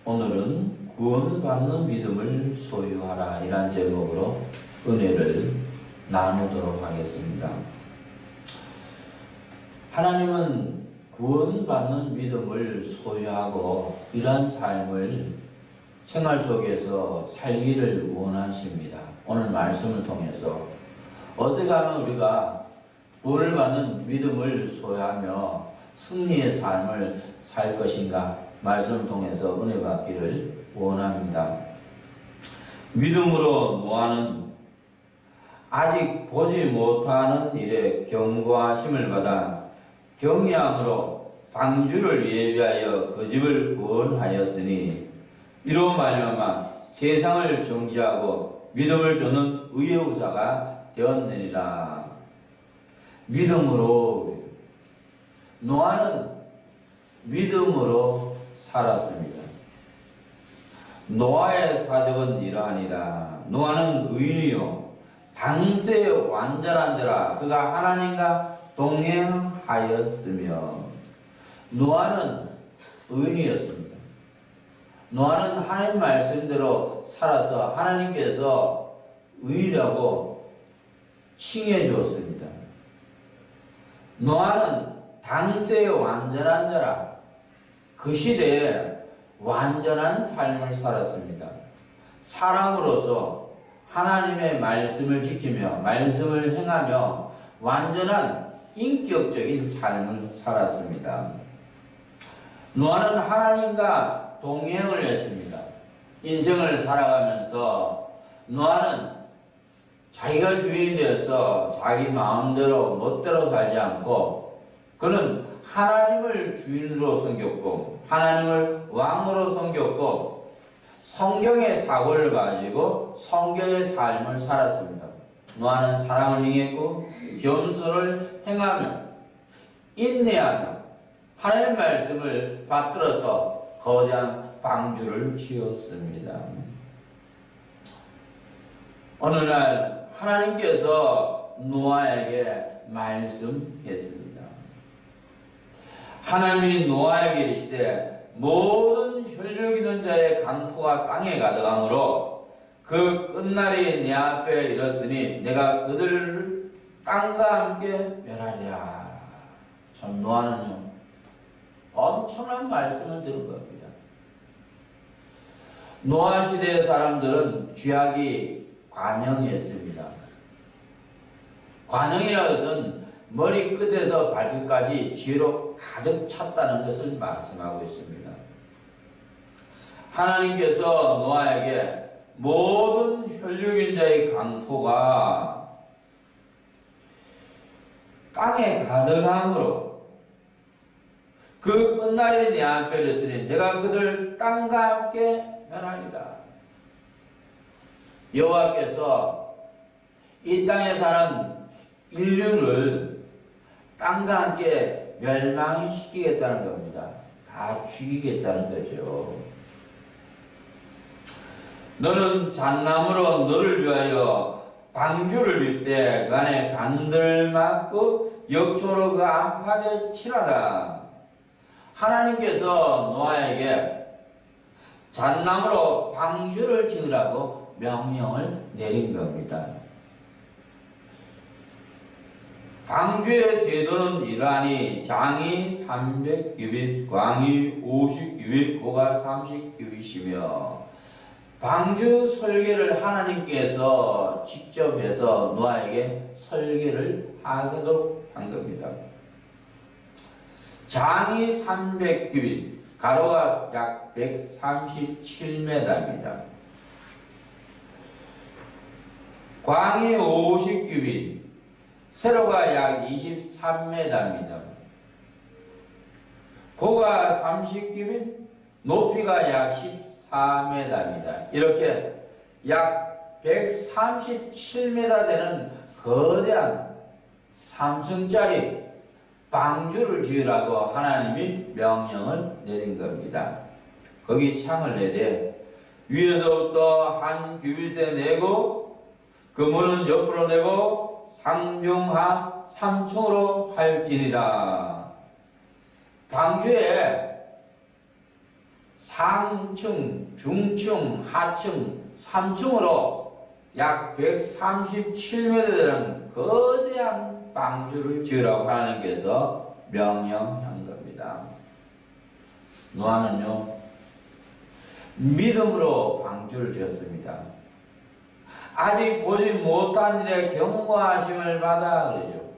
오늘은 구원받는 믿음을 소유하라 이란 제목으로 은혜를 나누도록 하겠습니다. 하나님은 구원받는 믿음을 소유하고 이러한 삶을 생활 속에서 살기를 원하십니다. 오늘 말씀을 통해서 어떻게 하면 우리가 구원을 받는 믿음을 소유하며 승리의 삶을 살 것인가 말씀을 통해서 은혜 받기를 원합니다. 믿음으로 노아는 아직 보지 못하는 일에 경고하심을 받아 경외함으로 방주를 예비하여 그 집을 구원하였으니 이로 말미암아 세상을 정지하고 믿음을 주는 의의 후사가 되었느니라. 믿음으로 노아는 믿음으로 살았습니다. 노아의 사적은 이러하니라. 노아는 의인이요 당세 완전한 자라. 그가 하나님과 동행하였으며. 노아는 의인이었습니다. 노아는 하나님 말씀대로 살아서 하나님께서 의인이라고 칭해 주었습니다. 노아는 당세의 완전한 자라. 그 시대에 완전한 삶을 살았습니다. 사람으로서 하나님의 말씀을 지키며 말씀을 행하며 완전한 인격적인 삶을 살았습니다. 노아는 하나님과 동행을 했습니다. 인생을 살아가면서 노아는 자기가 주인이 되어서 자기 마음대로 멋대로 살지 않고 그는 하나님을 주인으로 섬겼고 하나님을 왕으로 섬겼고 성경의 사고를 가지고 성경의 삶을 살았습니다. 노아는 사랑을 행했고 겸손을 행하며 인내하며 하나님의 말씀을 받들어서 거대한 방주를 지었습니다. 어느 날 하나님께서 노아에게 말씀했습니다. 하나님이 노아에게 이르시되 모든 혈육 있는 자의 강포가 땅에 가득하므로 그 끝날이 내 앞에 이르렀으니 내가 그들을 땅과 함께 멸하리라. 참 노아는요 엄청난 말씀을 들은 겁니다. 노아 시대의 사람들은 죄악이 관영이었습니다. 관영이라는 것은 머리 끝에서 발끝까지 죄로 가득 찼다는 것을 말씀하고 있습니다. 하나님께서 노아에게 모든 혈육인 자의 강포가 땅에 가득함으로 그 끝날이 내 앞에 있으니 내가 그들 땅과 함께 멸하리라. 여호와께서 이 땅에 사는 인류를 땅과 함께 멸망시키겠다는 겁니다. 다 죽이겠다는 거죠. 너는 잣나무로 너를 위하여 방주를 질 때 그 안에 간들 맞고 역초로 그 안팎에 칠하라. 하나님께서 노아에게 잣나무로 방주를 지으라고 명령을 내린 겁니다. 방주의 제도는 이러하니 장이 300규빗, 광이 50규빗, 고가 30규빗이며 방주 설계를 하나님께서 직접 해서 노아에게 설계를 하도록 한 겁니다. 장이 300규빗, 가로가 약 137m입니다. 광이 50규빗, 세로가 약 23m입니다. 고가 30규빗, 높이가 약 14m입니다. 이렇게 약 137m 되는 거대한 3층짜리 방주를 지으라고 하나님이 명령을 내린 겁니다. 거기 창을 내되 위에서부터 한 규빗에 내고 그 문은 옆으로 내고 상중하 3층으로 할지니라. 방주에 상층, 중층, 하층, 3층으로 약 137m 되는 거대한 방주를 지으라고 하나님께서 명령한 겁니다. 노아는요, 믿음으로 방주를 지었습니다. 아직 보지 못한 일에 경고하심을 받아 그러죠.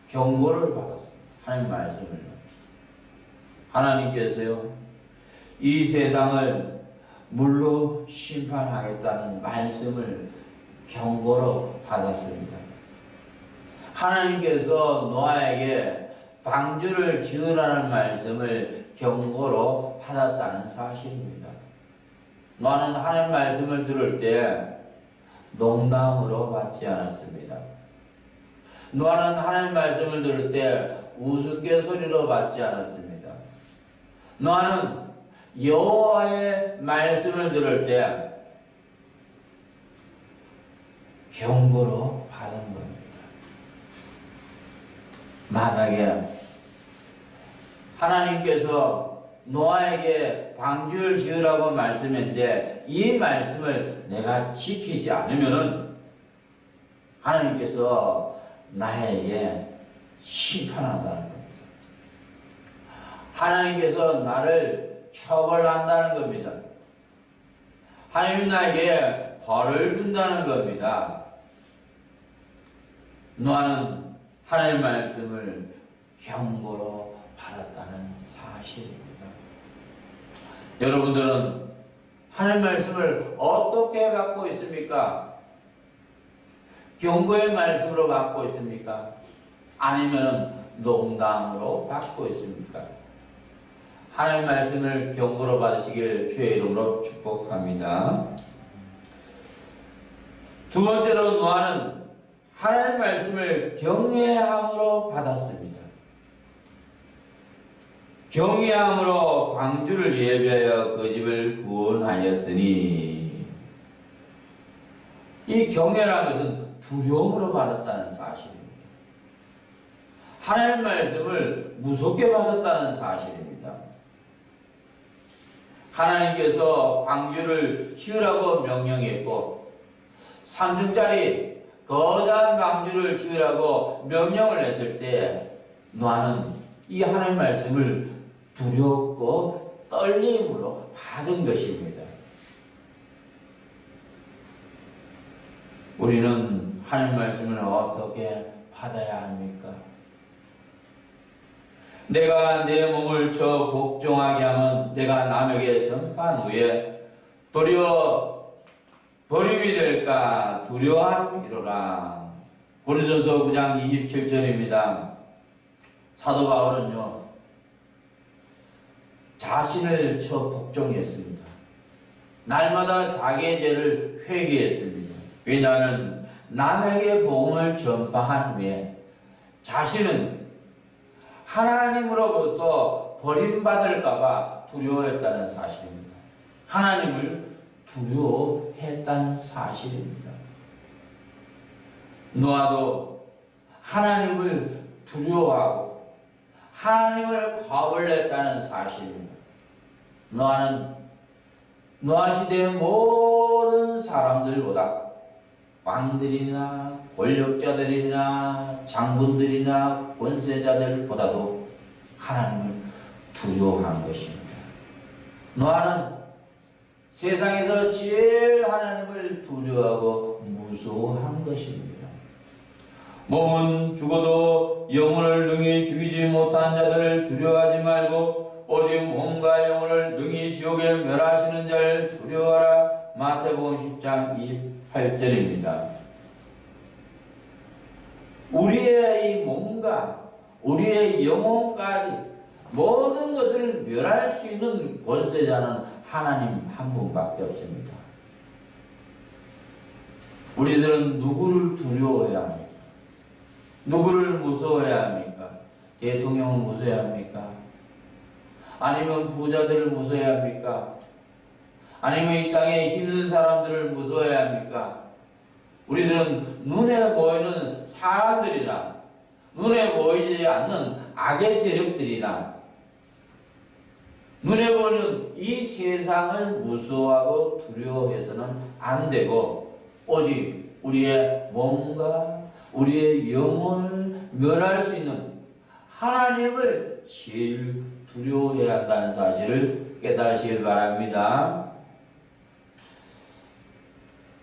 경고를 받았습니다. 하나님 말씀을. 하나님께서요, 이 세상을 물로 심판하겠다는 말씀을 경고로 받았습니다. 하나님께서 노아에게 방주를 지으라는 말씀을 경고로 받았다는 사실입니다. 노아는 하나님 말씀을 들을 때 농담으로 받지 않았습니다. 노아는 하나님 말씀을 들을 때 우스갯소리로 받지 않았습니다. 노아는 여호와의 말씀을 들을 때 경고로 받은 겁니다. 만약에 하나님께서 노아에게 방주를 지으라고 말씀했는데 이 말씀을 내가 지키지 않으면은 하나님께서 나에게 심판한다는 겁니다. 하나님께서 나를 처벌한다는 겁니다. 하나님 나에게 벌을 준다는 겁니다. 노아는 하나님 말씀을 경고로 받았다는 사실입니다. 여러분들은 하나님 말씀을 어떻게 받고 있습니까? 경고의 말씀으로 받고 있습니까? 아니면 농담으로 받고 있습니까? 하나님 말씀을 경고로 받으시길 주의 이름으로 축복합니다. 두 번째로 노아는 하나님 말씀을 경외함으로 받았습니다. 경외함으로 방주를 예비하여 그 집을 구원하였으니, 이 경외라는 것은 두려움으로 받았다는 사실입니다. 하나님 말씀을 무섭게 받았다는 사실입니다. 하나님께서 방주를 지으라고 명령했고 3층짜리 거대한 방주를 지으라고 명령을 했을 때 노아는 이 하나님 말씀을 두렵고 떨림으로 받은 것입니다. 우리는 하나님 말씀을 어떻게 받아야 합니까? 내가 내 몸을 저 복종하게 하면 내가 남에게 전파한 후에 도리어 버림이 될까 두려움이로라. 고린도전서 9장 27절입니다. 사도 바울은요, 자신을 저 복종했습니다. 날마다 자기의 죄를 회개했습니다. 왜냐하면 남에게 복음을 전파한 후에 자신은 하나님으로부터 버림받을까봐 두려워했다는 사실입니다. 하나님을 두려워했다는 사실입니다. 노아도 하나님을 두려워하고 하나님을 겁을 냈다는 사실입니다. 노아는 노아 시대의 모든 사람들보다 왕들이나 권력자들이나 장군들이나 권세자들보다도 하나님을 두려워한 것입니다. 노아는 세상에서 제일 하나님을 두려워하고 무서워한 것입니다. 몸은 죽어도 영혼을 능히 죽이지 못한 자들을 두려워하지 말고 오직 몸과 영혼을 능히 지옥에 멸하시는 자를 두려워하라. 마태복음 10장 28절입니다. 우리의 이 몸과 우리의 영혼까지 모든 것을 멸할 수 있는 권세자는 하나님 한 분밖에 없습니다. 우리들은 누구를 두려워해야 합니까? 누구를 무서워해야 합니까? 대통령을 무서워해야 합니까? 아니면 부자들을 무서워해야 합니까? 아니면 이 땅에 힘든 사람들을 무서워해야 합니까? 우리들은 눈에 보이는 사람들이나 눈에 보이지 않는 악의 세력들이나 눈에 보는 이 세상을 무서워하고 두려워해서는 안 되고 오직 우리의 몸과 우리의 영혼을 멸할 수 있는 하나님을 제일 두려워해야 한다는 사실을 깨달으시길 바랍니다.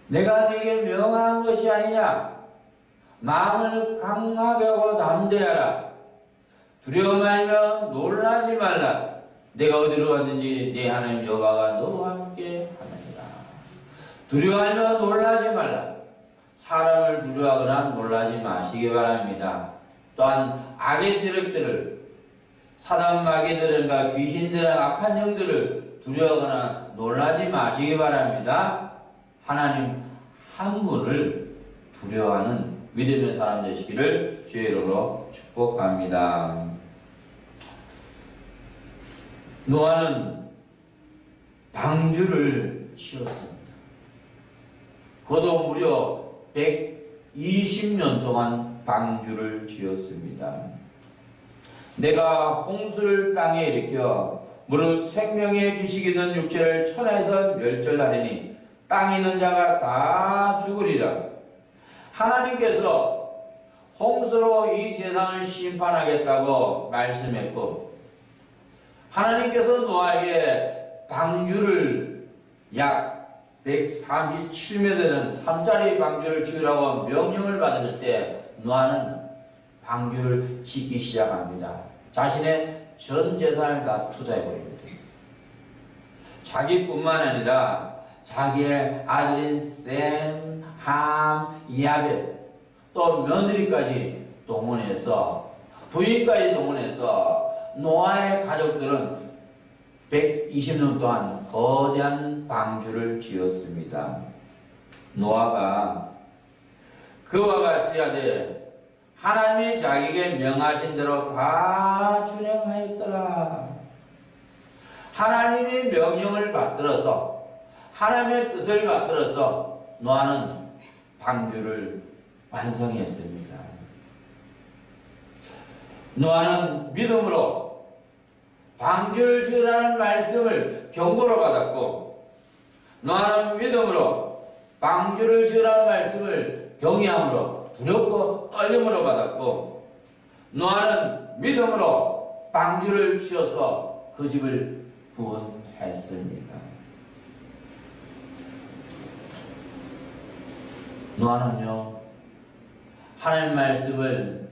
내가 네게 명한 것이 아니냐. 마음을 강하게 하고 담대하라. 두려워 말며 놀라지 말라. 내가 어디로 갔든지 네 하나님 여호와가 너와 함께 하느니라. 두려워하며 놀라지 말라. 사람을 두려워하거나 놀라지 마시기 바랍니다. 또한 악의 세력들을 사단 마귀들과 귀신들의 악한 영들을 두려워하거나 놀라지 마시기 바랍니다. 하나님 한 분을 두려워하는 믿음의 사람 되시기를 주의 이름으로 축복합니다. 노아는 방주를 지었습니다. 그도 무려 120년 동안 방주를 지었습니다. 내가 홍수를 땅에 일으켜 무릇 생명의 기식 있는 육체를 천하에서 멸절하리니 땅에 있는 자가 다 죽으리라. 하나님께서 홍수로 이 세상을 심판하겠다고 말씀했고 하나님께서 노아에게 방주를 약 137m 되는 3짜리 방주를 지으라고 명령을 받았을 때 노아는 방주를 짓기 시작합니다. 자신의 전 재산을 다 투자해버립니다. 자기뿐만 아니라 자기의 아들인 셈, 함, 야벳 또 며느리까지 동원해서 부인까지 동원해서 노아의 가족들은 120년 동안 거대한 방주를 지었습니다. 노아가 그와 같이 하되 하나님이 자기에게 명하신 대로 다 준행하였더라. 하나님의 명령을 받들어서 하나님의 뜻을 받들어서 노아는 방주를 완성했습니다. 노아는 믿음으로 방주를 지으라는 말씀을 경고로 받았고 노아는 믿음으로 방주를 지으라는 말씀을 경외함으로 두렵고 떨림으로 받았고 노아는 믿음으로 방주를 지어서 그 집을 구원했습니다. 노아는요 하나님 말씀을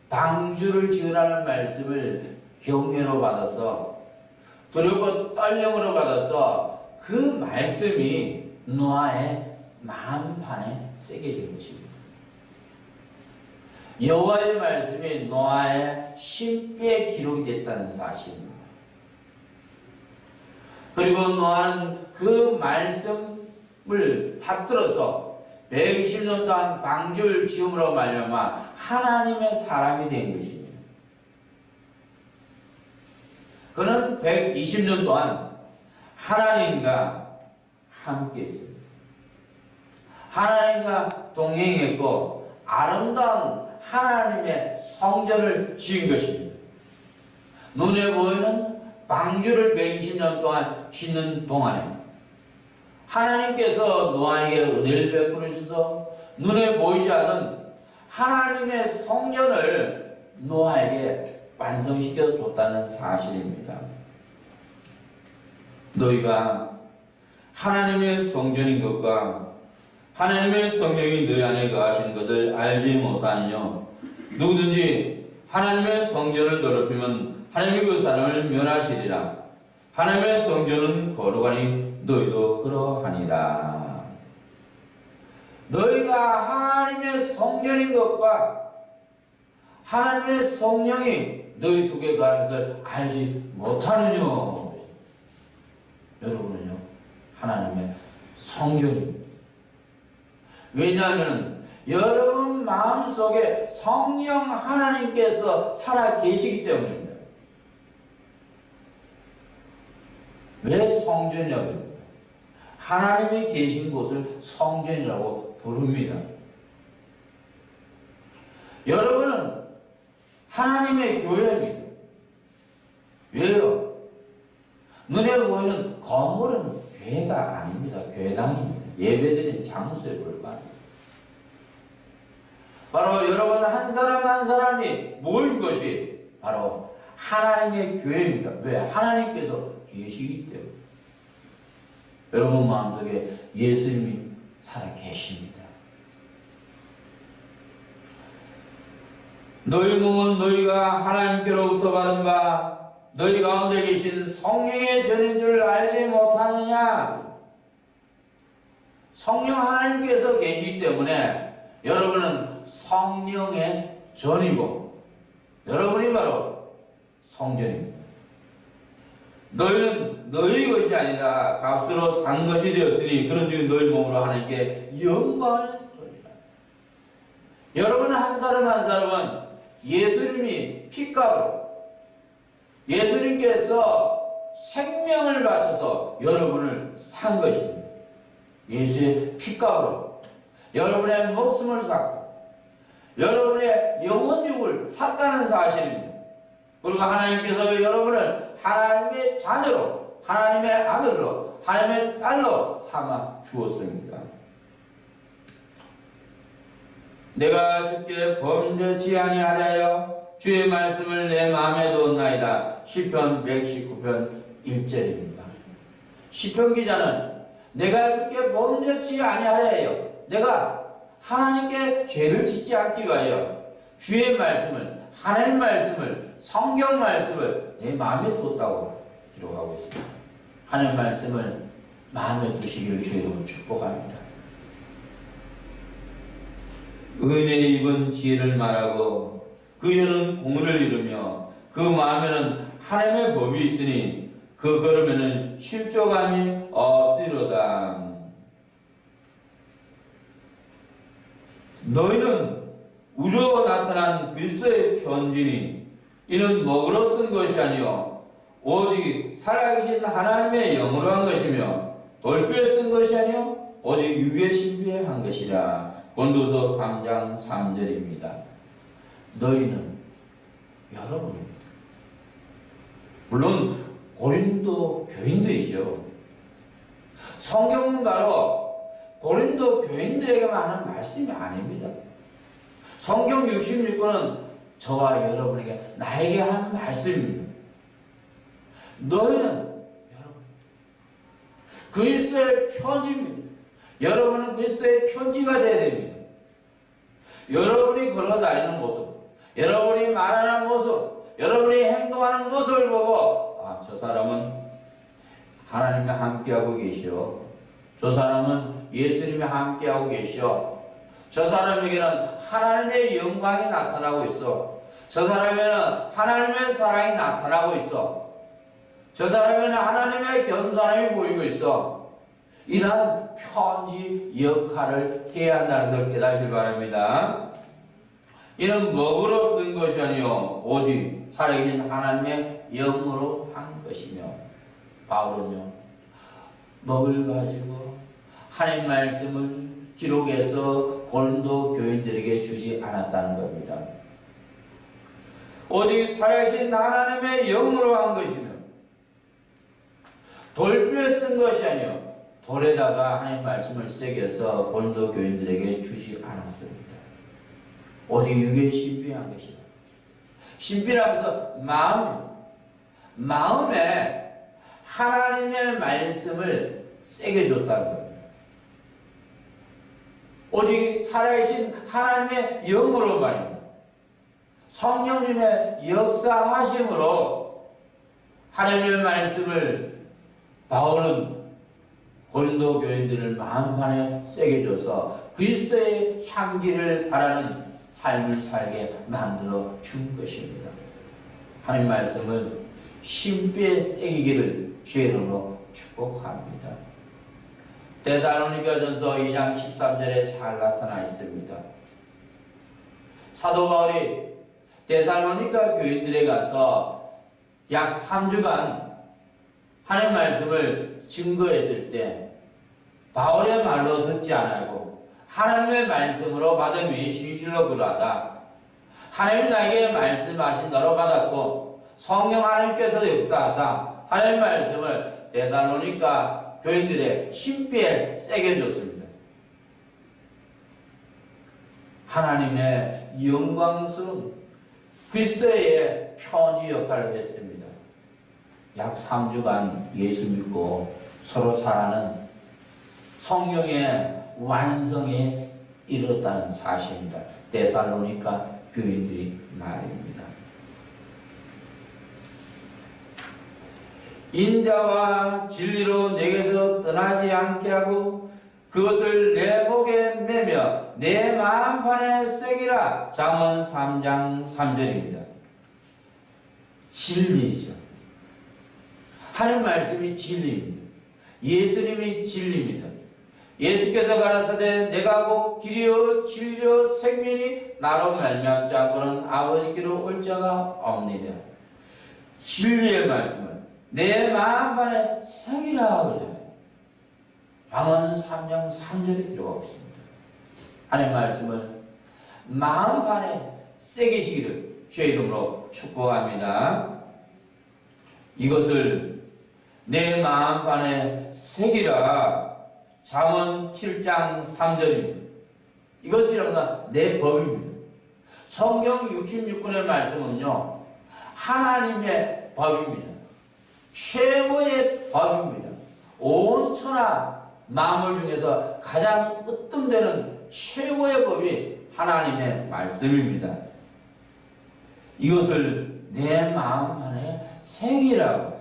방주를 지으라는 말씀을 경외로 받아서 두렵고 떨림으로 받아서 그 말씀이 노아의 마음판에 새겨진 것입니다. 여호와의 말씀이 노아의 심폐에 기록이 됐다는 사실입니다. 그리고 노아는 그 말씀을 받들어서 120년 동안 방주를 지음으로 말미암아 하나님의 사람이 된 것입니다. 그는 120년 동안 하나님과 함께 했습니다. 하나님과 동행했고 아름다운 하나님의 성전을 지은 것입니다. 눈에 보이는 방주를 120년 동안 짓는 동안에 하나님께서 노아에게 은혜를 베풀어 주셔서 눈에 보이지 않는 하나님의 성전을 노아에게 완성시켜 줬다는 사실입니다. 너희가 하나님의 성전인 것과 하나님의 성령이 너희 안에 거하시는 것을 알지 못하느냐. 누구든지 하나님의 성전을 더럽히면 하나님이 그 사람을 멸하시리라. 하나님의 성전은 거룩하니 너희도 그러하니라. 너희가 하나님의 성전인 것과 하나님의 성령이 너희 속에 거하는 것을 알지 못하느냐. 여러분은요 하나님의 성전입니다. 왜냐하면 여러분 마음속에 성령 하나님께서 살아 계시기 때문입니다. 왜 성전이라고 합니까? 하나님이 계신 곳을 성전이라고 부릅니다. 여러분은 하나님의 교회입니다. 왜요? 눈에 보이는 건물은 교회가 아닙니다. 교회당입니다. 예배드리는 장소에 불과합니다. 바로 여러분 한 사람 한 사람이 모인 것이 바로 하나님의 교회입니다. 왜? 하나님께서 계시기 때문에. 여러분 마음속에 예수님이 살아 계십니다. 너희 몸은 너희가 하나님께로부터 받은 바 너희 가운데 계신 성령의 전인 줄 알지 못하느냐? 성령 하나님께서 계시기 때문에 여러분은 성령의 전이고 여러분이 바로 성전입니다. 너희는 너희 것이 아니라 값으로 산 것이 되었으니 그런즉 너희 몸으로 하나님께 영광을 돌리라. 여러분 한 사람 한 사람은 예수님이 피값으로 예수님께서 생명을 바쳐서 여러분을 산 것입니다. 예수의 피값으로 여러분의 목숨을 샀고 여러분의 영혼육을 샀다는 사실입니다. 그리고 하나님께서 여러분을 하나님의 자녀로 하나님의 아들로 하나님의 딸로 삼아 주었습니다. 내가 주께 범죄치 아니하려 주의 말씀을 내 마음에 두었나이다. 시편 119편 1절입니다. 시편 기자는 내가 주께 범죄치 아니하려 해요. 내가 하나님께 죄를 짓지 않기 위하여 주의 말씀을 하나님 말씀을 성경 말씀을 내 마음에 두었다고 기록하고 있습니다. 하나님 말씀을 마음에 두시기를 주의로 축복합니다. 은혜 입은 지혜를 말하고 그 혀는 공의를 이루며 그 마음에는 하나님의 법이 있으니 그 걸음에는 실족함이 없으리로다. 너희는 우주로 나타난 그리스도의 편지니 이는 먹으러 쓴 것이 아니요 오직 살아계신 하나님의 영으로 한 것이며 돌뼈에 쓴 것이 아니요 오직 육의 신비에 한 것이라. 고린도서 3장 3절입니다. 너희는 여러분입니다. 물론 고린도 교인들이죠. 성경은 바로 고린도 교인들에게만 하는 말씀이 아닙니다. 성경 66권은 저와 여러분에게 나에게 한 말씀입니다. 너희는 여러분 그리스도의 편지입니다. 여러분은 그리스도의 편지가 되어야 됩니다. 여러분이 걸어다니는 모습, 여러분이 말하는 모습, 여러분이 행동하는 모습을 보고 저 사람은 하나님과 함께하고 계시오. 저 사람은 예수님이 함께하고 계시오. 저 사람에게는 하나님의 영광이 나타나고 있어. 저 사람에게는 하나님의 사랑이 나타나고 있어. 저 사람에게는 하나님의 겸손함이 보이고 있어. 이러한 편지 역할을 해야 한다는 것을 깨닫길 바랍니다. 이는 먹으로 쓴 것이 아니요 오직 살아계신 하나님의 영으로 한 것이며 바울은요 먹을 가지고 하나님 말씀을 기록해서 고린도 교인들에게 주지 않았다는 겁니다. 오직 살아계신 하나님의 영으로 한 것이며 돌뼈에 쓴 것이 아니요 돌에다가 하나님 말씀을 새겨서 고린도 교인들에게 주지 않았습니다. 오직 육의 신비한 것이다. 신비라고 해서 마음에 하나님의 말씀을 새겨줬다는 겁니다. 오직 살아계신 하나님의 영으로 말입니다. 성령님의 역사하심으로 하나님의 말씀을 바울은 고린도 교인들을 마음판에 새겨줘서 그리스도의 향기를 바라는 삶을 살게 만들어 준 것입니다. 하나님 말씀을 심뼈에 새기기를 주의 이름으로 축복합니다. 데살로니가전서 2장 13절에 잘 나타나 있습니다. 사도 바울이 데살로니가 교인들에 가서 약 3주간 하나님 말씀을 증거했을 때 바울의 말로 듣지 않고 하나님의 말씀으로 받음이 진실로 그러하다. 하나님 나에게 말씀하신다로 받았고 성령 하나님께서 역사하사 하나님의 말씀을 데살로니가 교인들의 심비에 새겨줬습니다. 하나님의 영광스러운 그리스도의 편지 역할을 했습니다. 약 3주간 예수 믿고 서로 살아는 성경의 완성에 이르렀다는 사실입니다. 데살로니가 교인들이 말입니다. 인자와 진리로 내게서 떠나지 않게 하고 그것을 내 목에 매며 내 마음판에 새기라. 잠언 3장 3절입니다. 진리죠. 하나님 말씀이 진리입니다. 예수님이 진리입니다. 예수께서 가라사대 내가 곧 길이요 진리요 생명이 나로 말미암지 않고는 아버지께로 올 자가 없느니라. 진리의 말씀을 내 마음판에 새기라 그러잖아요. 잠언 3장 3절에 들어가고 있습니다. 하나님의 말씀을 마음판에 새기시기를 주의 이름으로 축복합니다. 이것을 내 마음판에 새기라. 잠언 7장 3절입니다. 이것이란가 내 법입니다. 성경 66권의 말씀은요, 하나님의 법입니다. 최고의 법입니다. 온 천하 만물 중에서 가장 으뜸되는 최고의 법이 하나님의 말씀입니다. 이것을 내 마음 안에 새기라고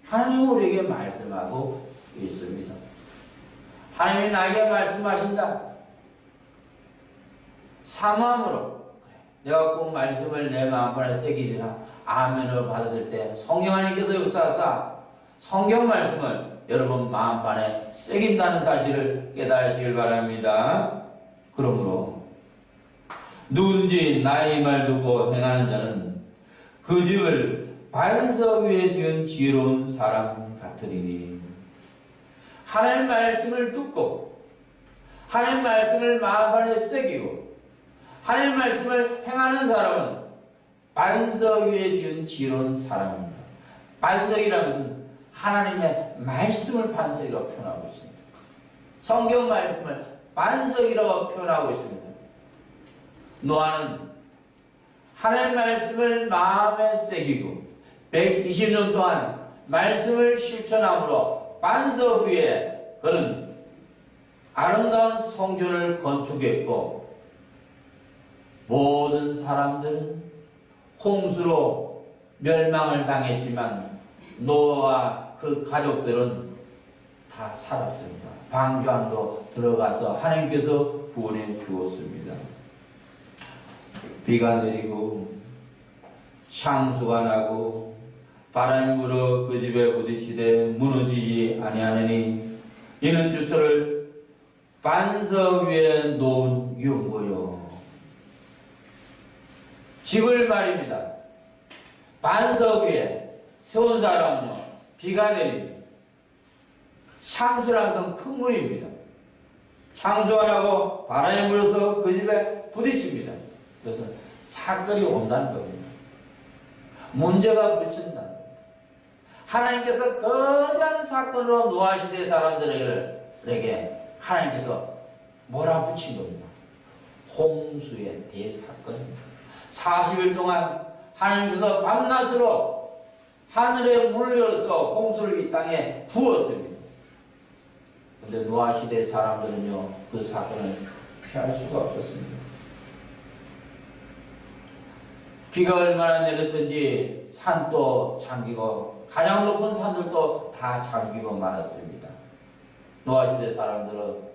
하나님이 우리에게 말씀하고 있습니다. 하나님이 나에게 말씀하신다. 사모함으로 내가 꼭 말씀을 내 마음 안에 새기리라. 아멘을 받았을 때 성령 하나님께서 역사하사 성경 말씀을 여러분 마음판에 새긴다는 사실을 깨달으시길 바랍니다. 그러므로 누구든지 나의 말 듣고 행하는 자는 그 집을 반석 위에 지은 지혜로운 사람 같으리니. 하나님의 말씀을 듣고 하나님의 말씀을 마음판에 새기고 하나님의 말씀을 행하는 사람은 반석 위에 지은 지혜로운 사람입니다. 반석이라는 것은 하나님의 말씀을 반석이라고 표현하고 있습니다. 성경 말씀을 반석이라고 표현하고 있습니다. 노아는 하나님의 말씀을 마음에 새기고 120년 동안 말씀을 실천함으로 반석 위에 그는 아름다운 성전을 건축했고 모든 사람들은 홍수로 멸망을 당했지만 노아와 그 가족들은 다 살았습니다. 방주 안으로 들어가서 하나님께서 구원해 주었습니다. 비가 내리고 창수가 나고 바람이 불어 그 집에 부딪히되 무너지지 아니하느니 이는 주처를 반석 위에 놓은 유모요. 집을 말입니다. 반석 위에 세운 사람은요, 비가 내립니다. 창수라는 것은 큰 물입니다. 창수가 나고 바람이 불어서 그 집에 부딪힙니다. 그래서 사건이 온다는 겁니다. 문제가 붙인다는 겁니다. 하나님께서 거대한 사건으로 노아시대 사람들에게 하나님께서 몰아붙인 겁니다. 홍수의 대사건입니다. 40일 동안 하나님께서 밤낮으로 하늘에 문을 열어서 홍수를 이 땅에 부었습니다. 그런데 노아시대 사람들은요, 그 사건을 피할 수가 없었습니다. 비가 얼마나 내렸든지 산도 잠기고 가장 높은 산들도 다 잠기고 말았습니다. 노아시대 사람들은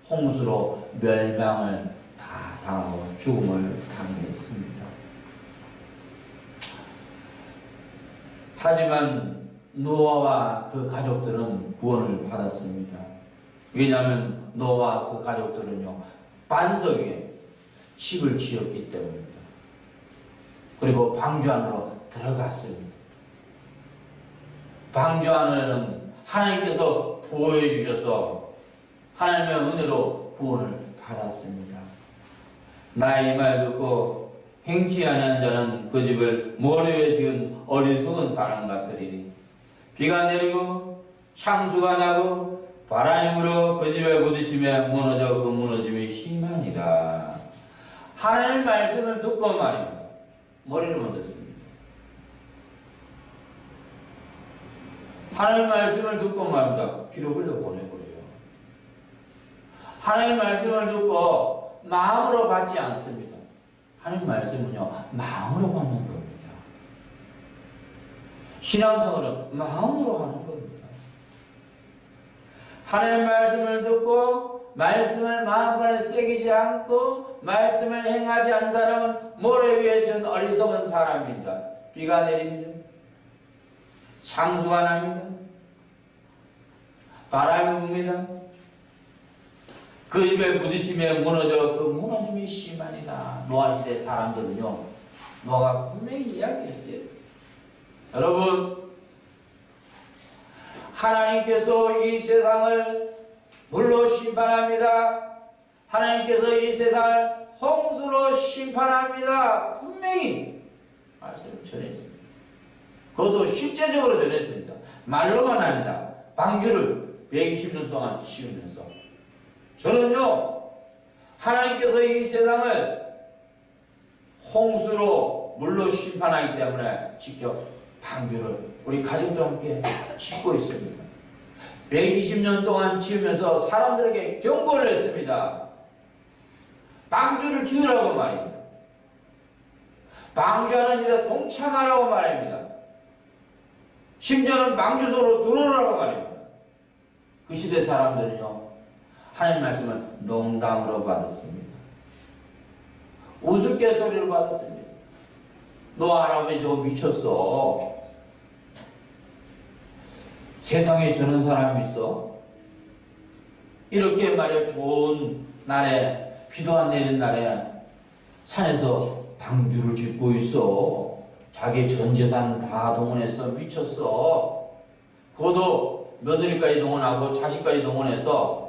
홍수로 멸망을 다 당하고 죽음을 당했습니다. 하지만 노아와 그 가족들은 구원을 받았습니다. 왜냐하면 노아와 그 가족들은요, 반석 위에 집을 지었기 때문입니다. 그리고 방주 안으로 들어갔습니다. 방주 안에는 하나님께서 보호해 주셔서 하나님의 은혜로 구원을 받았습니다. 나의 말 듣고 행치 아니한 자는 그 집을 모래 위에 지은 어리석은 사람 같으리니. 비가 내리고 창수가 나고 바람이 불어 그 집에 부딪히며 무너져 그 무너짐이 심하니라. 하나님의 말씀을 듣고 말입니다. 머리를 못 듣습니다. 하나님의 말씀을 듣고 말입니다. 귀로 흘려보내버려요. 하나님의 말씀을 듣고 마음으로 받지 않습니다. 하나님의 말씀은요, 마음으로 받는 겁니다. 신앙생활은 마음으로 하는 겁니다. 하나님의 말씀을 듣고 말씀을 마음판에 새기지 않고 말씀을 행하지 않은 사람은 모래 위에 지은 어리석은 사람입니다. 비가 내립니다. 창수가 납니다. 바람이 붑니다. 그 입에 부딪히며 무너져 그 무너짐이 심하니라. 노아시대 사람들은요, 노아가 분명히 이야기했어요. 여러분, 하나님께서 이 세상을 물로 심판합니다. 하나님께서 이 세상을 홍수로 심판합니다. 분명히 말씀을 전했습니다. 그것도 실제적으로 전했습니다. 말로만 아니라 방주를 120년 동안 씌우면서 저는요, 하나님께서 이 세상을 홍수로 물로 심판하기 때문에 직접 방주를 우리 가족도 함께 짓고 있습니다. 120년 동안 지으면서 사람들에게 경고를 했습니다. 방주를 지으라고 말입니다. 방주하는 일에 동참하라고 말입니다. 심지어는 방주소로 들어오라고 말입니다. 그 시대 사람들은요, 하나님 말씀을 농담으로 받았습니다. 우스갯소리로 받았습니다. 너 할아버지 저거 미쳤어. 세상에 저런 사람이 있어? 이렇게 말이야, 좋은 날에, 비도 안 내리는 날에 산에서 방주를 짓고 있어. 자기 전 재산 다 동원해서 미쳤어. 그것도 며느리까지 동원하고 자식까지 동원해서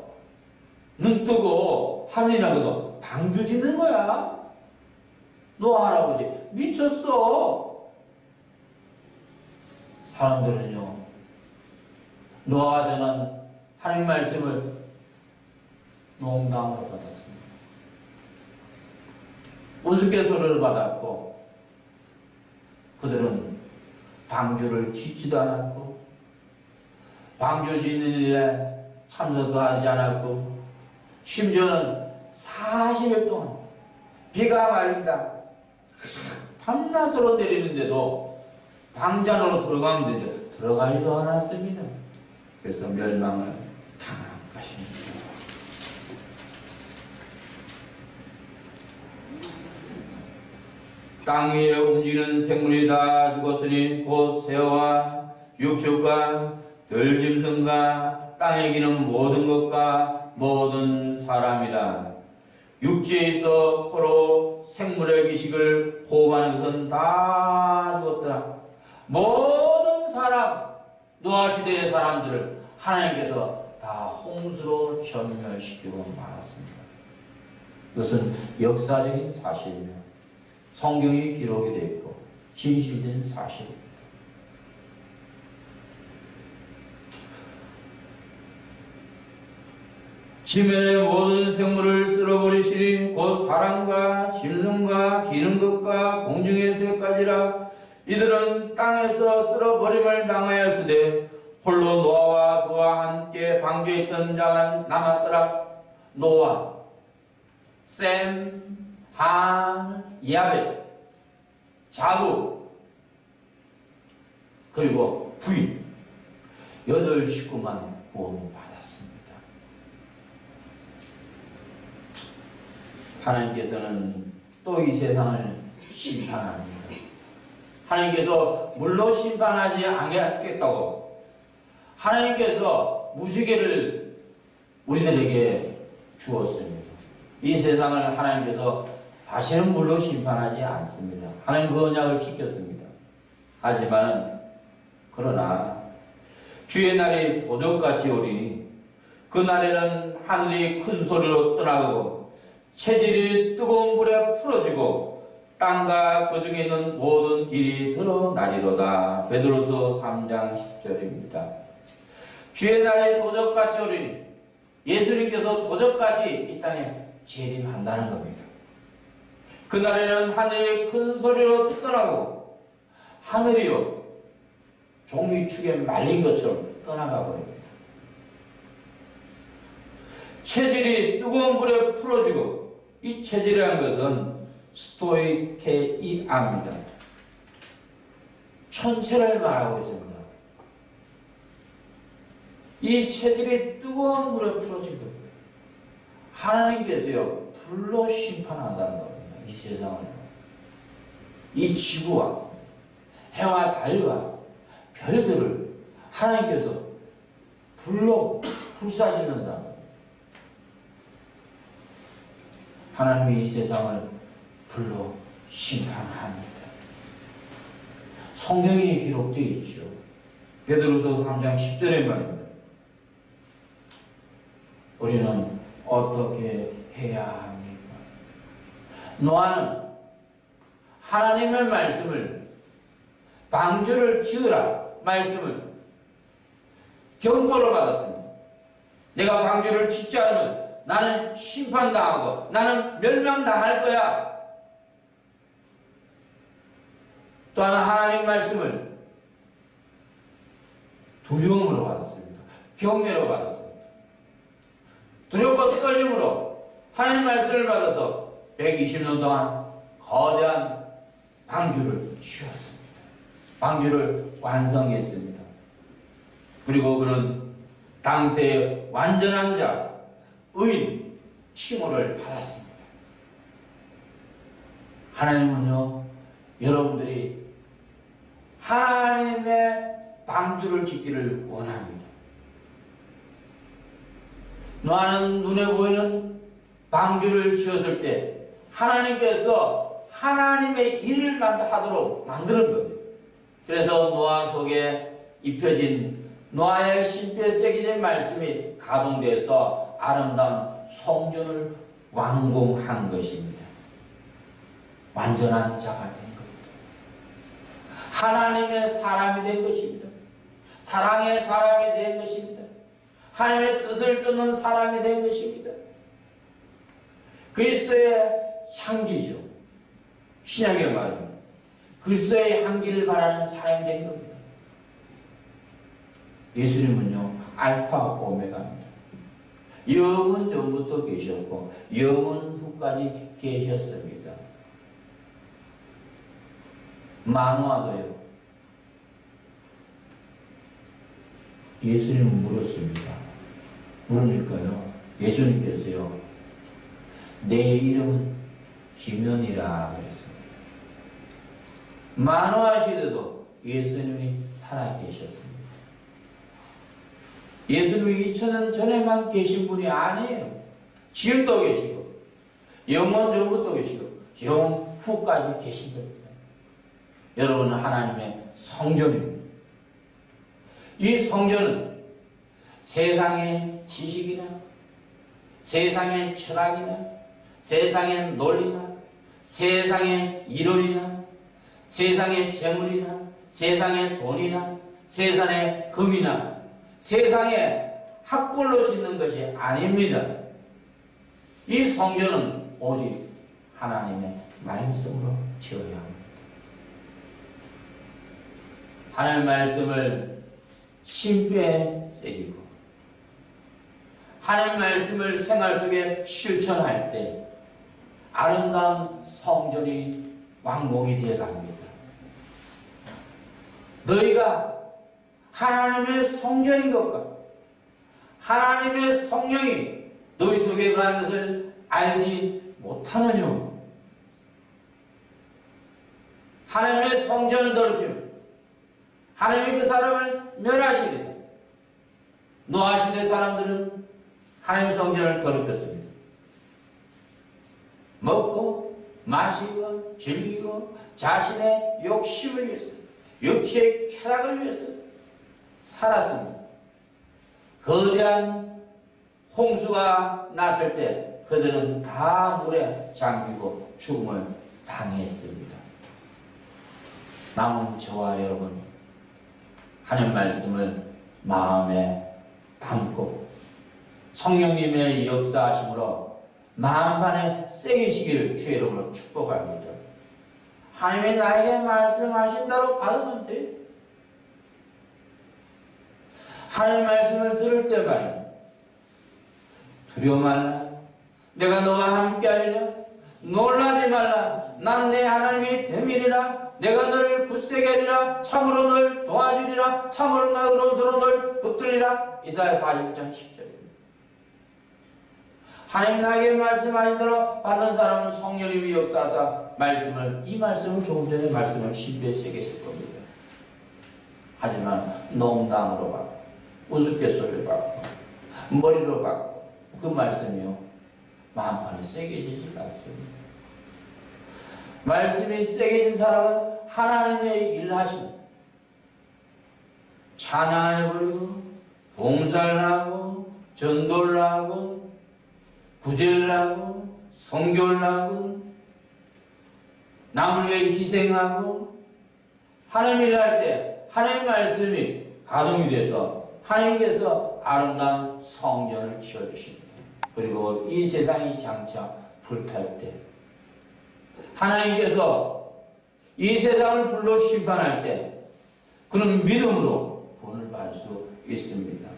눈 뜨고 하늘이라고서 방주 짓는 거야. 너 할아버지 미쳤어. 사람들은요, 노아와 저는 하나님 말씀을 농담으로 받았습니다. 우스갯소리를 받았고, 그들은 방주를 짓지도 않았고, 방주 짓는 일에 참석도 하지 않았고, 심지어는 40일 동안 비가 말입니다. 밤낮으로 내리는데도 방잔으로 들어가면 되는데 들어가지도 않았습니다. 그래서 멸망을 당한 것입니다. 땅 위에 움직이는 생물이 다 죽었으니 곧 새와 육축과 들짐승과 땅에 기는 모든 것과 모든 사람이라. 육지에 있어 코로 생물의 기식을 호흡하는 것은 다 죽었더라. 모든 사람, 노아 시대의 사람들을 하나님께서 다 홍수로 전멸시키고 말았습니다. 이것은 역사적인 사실이며 성경이 기록이 되어 있고 진실된 사실입니다. 지면의 모든 생물을 쓸어버리시니 곧 사람과 짐승과 기는 것과 공중의 새까지라. 이들은 땅에서 쓸어버림을 당하였으되 홀로 노아와 그와 함께 방주에 있던 자가 남았더라. 노아, 셈, 한, 야벳, 자구, 그리고 부인 8식구만 구원받았습니다. 하나님께서는 또 이 세상을 심판합니다. 하나님께서 물로 심판하지 않겠다고 하나님께서 무지개를 우리들에게 주었습니다. 이 세상을 하나님께서 다시는 물로 심판하지 않습니다. 하나님 그 언약을 지켰습니다. 하지만 그러나 주의 날이 도적같이 오리니 그 날에는 하늘이 큰 소리로 떠나고 체질이 뜨거운 불에 풀어지고 땅과 그 중에 있는 모든 일이 드러나리로다. 베드로서 3장 10절입니다. 주의 날에 도적같이 오리니 예수님께서 도적같이 이 땅에 재림한다는 겁니다. 그날에는 하늘이 큰 소리로 떠나고 하늘이요 종이축에 말린 것처럼 떠나가 버립니다. 체질이 뜨거운 불에 풀어지고 이 체질이라는 것은 스토이케이아입니다. 천체를 말하고 있습니다. 이 체질이 뜨거운 불에 풀어진 겁니다. 하나님께서요 불로 심판한다는 겁니다. 이 세상을, 이 지구와 해와 달과 별들을 하나님께서 불로 불사시는다. 하나님이 이 세상을 불로 심판합니다. 성경에 기록되어 있죠. 베드로서 3장 10절의 말입니다. 우리는 어떻게 해야 합니까? 노아는 하나님의 말씀을 방주를 지으라 말씀을 경고를 받았습니다. 내가 방주를 짓지 않으면 나는 심판당하고 나는 멸망당할 거야. 또 하나 하나님 말씀을 두려움으로 받았습니다. 경외로 받았습니다. 두렵고 떨림으로 하나님 말씀을 받아서 120년 동안 거대한 방주를 지었습니다. 방주를 완성했습니다. 그리고 그는 당세의 완전한 자, 의인 칭호를 받았습니다. 하나님은요, 여러분들이 하나님의 방주를 짓기를 원합니다. 노아는 눈에 보이는 방주를 지었을 때 하나님께서 하나님의 일을 하도록 만드는 겁니다. 그래서 노아 속에 입혀진 노아의 심표에 새겨진 말씀이 가동돼서 아름다운 성전을 완공한 것입니다. 완전한 자가 된 겁니다. 하나님의 사람이 된 것입니다. 사랑의 사람이 된 것입니다. 하나님의 뜻을 쫓는 사람이 된 것입니다. 그리스도의 향기죠. 신약의 말입니다. 그리스도의 향기를 바라는 사람이 된 겁니다. 예수님은요, 알파 오메가입니다. 영은 전부터 계셨고 영은 후까지 계셨습니다. 만화도요. 예수님은 물었습니다. 물으니까요, 예수님께서요, 내 이름은 김연이라 그랬습니다. 만화 시대도 예수님이 살아계셨습니다. 예수님이 2000년 전에만 계신 분이 아니에요. 지금도 계시고 영원 전부터 계시고 영원 후까지 계신 겁니다. 여러분은 하나님의 성전입니다. 이 성전은 세상의 지식이나 세상의 철학이나 세상의 논리나 세상의 이론이나 세상의 재물이나 세상의 돈이나 세상의 금이나 세상의 학벌로 짓는 것이 아닙니다. 이 성전은 오직 하나님의 말씀으로 지어야 합니다. 하나님의 말씀을 심표에 새기고 하나님의 말씀을 생활 속에 실천할 때 아름다운 성전이 완공이 되어 갑니다. 너희가 하나님의 성전인 것과 하나님의 성령이 너희 속에 거하는 것을 알지 못하느냐? 하나님의 성전을 더럽히면 하나님이 그 사람을 멸하시리라. 노아 시대 사람들은 하나님의 성전을 더럽혔습니다. 먹고 마시고 즐기고 자신의 욕심을 위해서 육체의 쾌락을 위해서 살았습니다. 거대한 홍수가 났을 때 그들은 다 물에 잠기고 죽음을 당했습니다. 남은 저와 여러분, 하나님 말씀을 마음에 담고 성령님의 역사하심으로 마음판에 새기시기를 주의 이름으로 축복합니다. 하나님이 나에게 말씀하신 대로 받으면 돼요. 하나님 말씀을 들을 때 말이야, 두려워 말라. 내가 너와 함께하리라. 놀라지 말라. 난 내 하나님이 됨이리라. 내가 너를 굳세게 하리라. 참으로 너를 도와주리라. 참으로 너의 오른손으로 너를 붙들리라. 이사야 40장 10절입니다. 하나님 나에게 말씀하신 대로 받은 사람은 성령님이 역사하사 이 말씀을 조금 전에 말씀을 신비에 새기실 겁니다. 하지만 농담으로 받고 우스갯소리를 받고 머리로 받고 그 말씀이요 마음판에 새겨지지 않습니다. 말씀이 새겨진 사람은 하나님의 일하심, 찬양을 부르고 봉사를 하고 전도를 하고 구제를 하고 선교를 하고 남을 위해 희생하고 하나님 일할 때 하나님 말씀이 가동이 돼서 하나님께서 아름다운 성전을 지어주십니다. 그리고 이 세상이 장차 불탈 때 하나님께서 이 세상을 불로 심판할 때 그는 믿음으로 구원을 받을 수 있습니다.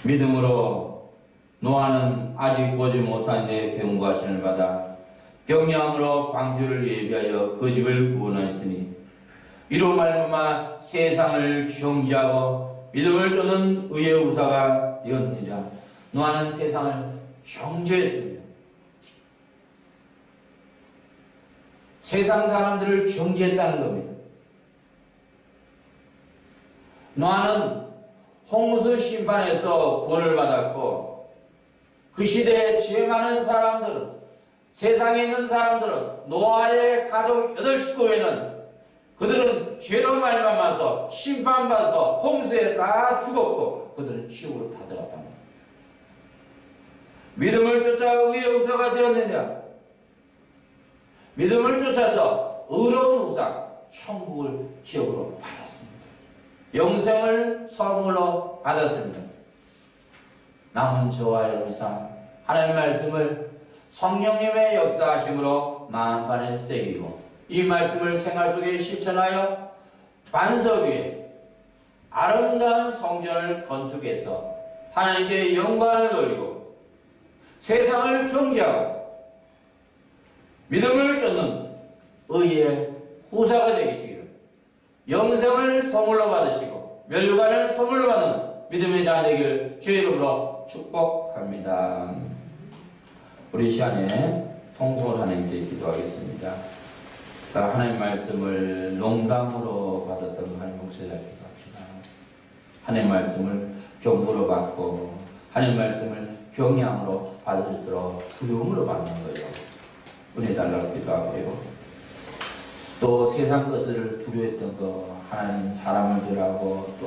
믿음으로 노아는 아직 보지 못한 데 경고하심을 받아 경량으로 방주를 예비하여 그 집을 구원하였으니 이로 말미암아 세상을 정죄하고 믿음을 쫓는 의의 우사가 되었느니라. 노아는 세상을 정죄했습니다. 세상 사람들을 정죄했다는 겁니다. 노아는 홍수 심판에서 구원을 받았고 그 시대에 죄 많은 사람들은 세상에 있는 사람들은 노아의 가족 8식구에는 그들은 죄로 말미암아서 심판받아서 홍수에 다 죽었고 그들은 지옥으로 다 들어갔단 말이에요. 믿음을 쫓아 의의 우사가 되었느냐? 믿음을 쫓아서 의로운 우사, 천국을 기업으로 받았습니다. 영생을 선물로 받았습니다. 남은 저와 여러분사 하나님의 말씀을 성령님의 역사하심으로 마음판에 새기고 이 말씀을 생활 속에 실천하여 반석 위에 아름다운 성전을 건축해서 하나님께 영광을 돌리고 세상을 정죄하고 믿음을 쫓는 의의 후사가 되시기를 영생을 선물로 받으시고 멸류관을 선물로 받는 믿음의 자 되기를 주의 이름으로 축복합니다. 우리 시간에 통성을 하나님께 기도하겠습니다. 하나님 말씀을 농담으로 받았던 하나님 목소리 앞에 갑시다. 하나님 말씀을 종부로 받고 하나님 말씀을 경향으로 받을 수 있도록 두려움으로 받는 거예요. 은혜 달라고 기도하고요. 또 세상 것을 두려워했던 거 하나님 사람을 두려워하고 또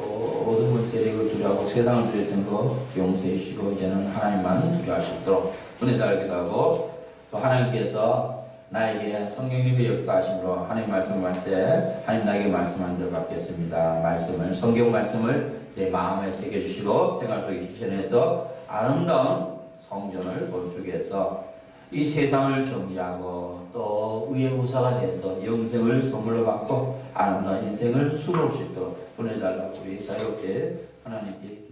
어둠의 세력을 두려워하고 세상을 두려워했던 거 용서해 주시고 이제는 하나님만 두려워할 수 있도록 은혜 달라고 기도하고 또 하나님께서 나에게 성령님의 역사하심으로 하나님 말씀을 할 때 하나님 나에게 말씀하는 대로 받겠습니다. 말씀을 성경 말씀을 제 마음에 새겨주시고 생활 속에 실천해서 아름다운 성전을 건축해서 이 세상을 정지하고 또 의의 무사가 돼서 영생을 선물로 받고 아름다운 인생을 수놓을 수 있도록 보내달라고 우리 자유롭게 하나님께